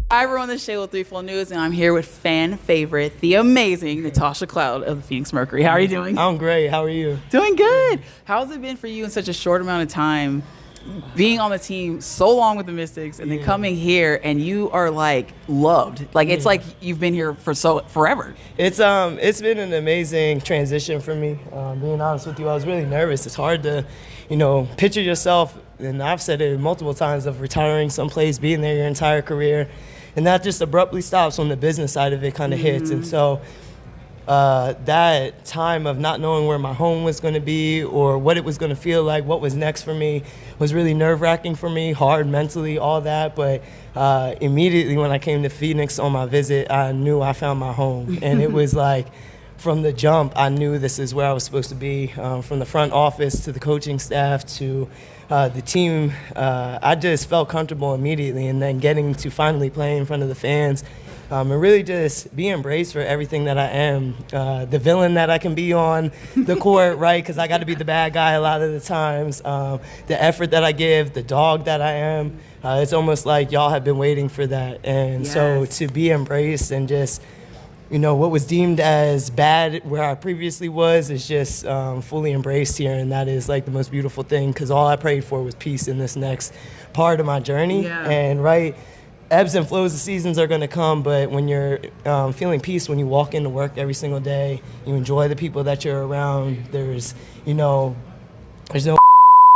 Hi, everyone. This is Shayla 34 News, and I'm here with fan favorite, the amazing Natasha Cloud of the Phoenix Mercury. How are you doing? I'm great. How are you? Doing good. How's it been for you in such a short amount of time, being on the team so long with the Mystics, and then coming here and you are like loved? Like it's like you've been here for forever. It's been an amazing transition for me. Being honest with you, I was really nervous. It's hard to, picture yourself, and I've said it multiple times, of retiring someplace, being there your entire career, and that just abruptly stops when the business side of it kind of hits. And so that time of not knowing where my home was going to be or what it was going to feel like, what was next for me, was really nerve-wracking for me, hard mentally, all that. But immediately when I came to Phoenix on my visit, I knew I found my home. And it was like, from the jump, I knew this is where I was supposed to be. From the front office to the coaching staff to the team, I just felt comfortable immediately. And then getting to finally play in front of the fans, and really just be embraced for everything that I am. The villain that I can be on the court, right? Because I got to be the bad guy a lot of the times. The effort that I give, the dog that I am. It's almost like y'all have been waiting for that. And so to be embraced and just, what was deemed as bad where I previously was is just fully embraced here. And that is like the most beautiful thing, because all I prayed for was peace in this next part of my journey. And ebbs and flows of seasons are going to come, but when you're feeling peace, when you walk into work every single day, you enjoy the people that you're around, there's no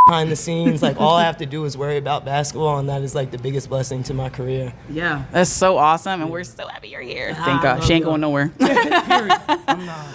behind the scenes. Like, all I have to do is worry about basketball, and that is like the biggest blessing to my career. Yeah, that's so awesome, and we're so happy you're here. Thank God. She ain't going nowhere. I'm not.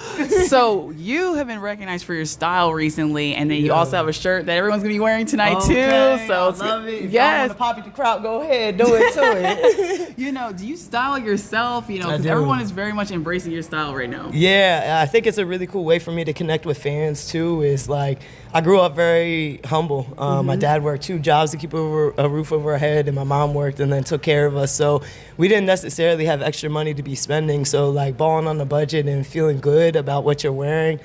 So you have been recognized for your style recently, and then you also have a shirt that everyone's gonna be wearing tonight too. So I love it. If yes, you want to pop the crowd, go ahead, do it to it. do you style yourself? Because everyone is very much embracing your style right now. Yeah, I think it's a really cool way for me to connect with fans too. Is like, I grew up very humble. My dad worked 2 jobs to keep a roof over our head, and my mom worked and then took care of us. So we didn't necessarily have extra money to be spending. So like balling on the budget and feeling good about what you're wearing,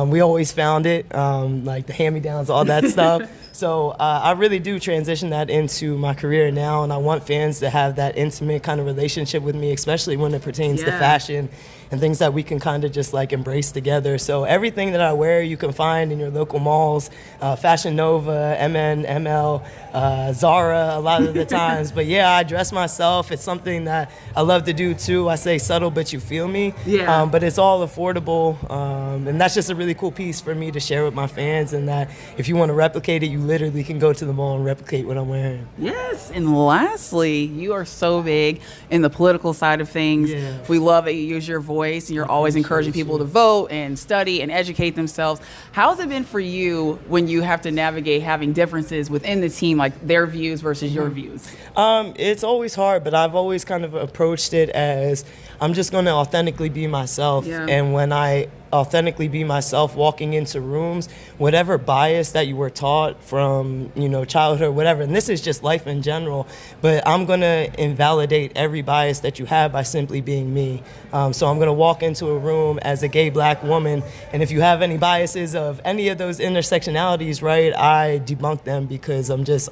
we always found it, like the hand-me-downs, all that stuff. So I really do transition that into my career now, and I want fans to have that intimate kind of relationship with me, especially when it pertains to fashion and things that we can kind of just like embrace together. So everything that I wear you can find in your local malls, Fashion Nova, MN, ML, Zara a lot of the times. But yeah, I dress myself. It's something that I love to do too. I say subtle, but you feel me. But it's all affordable. And that's just a really cool piece for me to share with my fans, and that if you want to replicate it, you literally can go to the mall and replicate what I'm wearing. Yes, and lastly, you are so big in the political side of things. We love that you use your voice, and you're always encouraging people to vote and study and educate themselves. How has it been for you when you have to navigate having differences within the team, like their views versus your views? It's always hard, but I've always kind of approached it as I'm just going to authentically be myself. And when I authentically be myself walking into rooms, whatever bias that you were taught from childhood, whatever, and this is just life in general, but I'm going to invalidate every bias that you have by simply being me. So I'm going to walk into a room as a gay black woman, and if you have any biases of any of those intersectionalities, right, I debunk them, because I'm just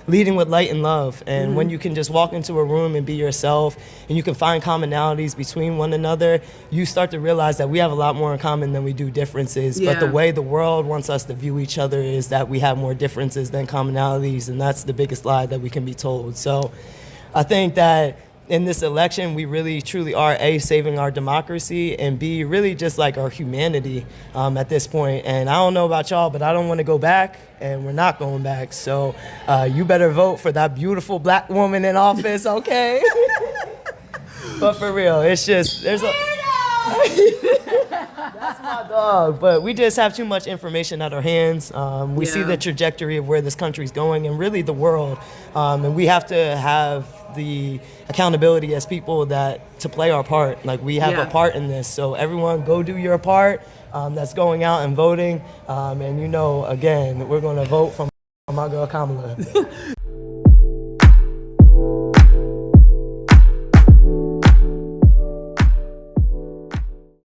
leading with light and love. And when you can just walk into a room and be yourself, and you can find commonalities between one another, you start to realize that we have a lot more in common than we do differences. But the way the world wants us to view each other is that we have more differences than commonalities, and that's the biggest lie that we can be told. So I think that in this election, we really truly are A, saving our democracy, and B, really just like our humanity at this point. And I don't know about y'all, but I don't want to go back, and we're not going back. So you better vote for that beautiful black woman in office, okay? But for real, it's just, there's a... That's my dog. But we just have too much information at our hands. We see the trajectory of where this country's going, and really the world. And we have to have the accountability as people to play our part. Like, we have a part in this. So everyone go do your part. That's going out and voting. And again, we're going to vote from my girl Kamala.